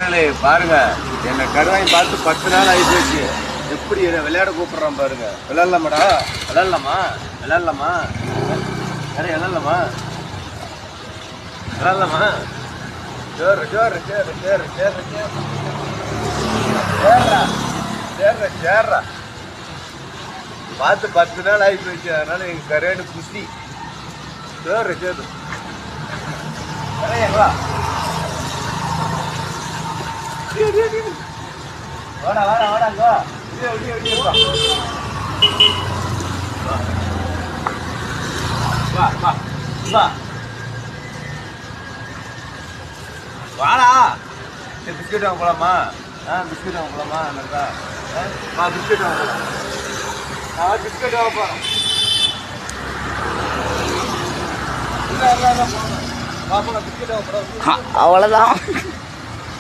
பாருங்க என்ன கருவாங்கி பார்த்து 10 நாள் ஆகி போச்சு. எப்படி விளையாட கூப்பிடுறான் பாருங்க. விளையாடலாமாடா? விளையாடலாமா? விளையாடலாமா? சரி விளையாடலாமா? விளையாடலாமா? சேர் சேர் சேர் சேர் சேர் சேர்றா சேர்ற சேர்றா பார்த்து 10 நாள் ஆகி போச்சு. அதனால எங்க கரையாடு குசி சேர் சேர் வா வாடா வாடா வாடாங்க வா. வா வா வா வாடா. பிஸ்கெட் வாங்க போலாமா? பிஸ்கெட் வாங்க போலாமா? நல்லா பிஸ்கெட் வாங்க போலாம். பிஸ்கெட் வாங்க போறோம். இல்லை இல்லை போகலாம். பிஸ்கெட் வாங்க போறோம். அவ்வளோதான்.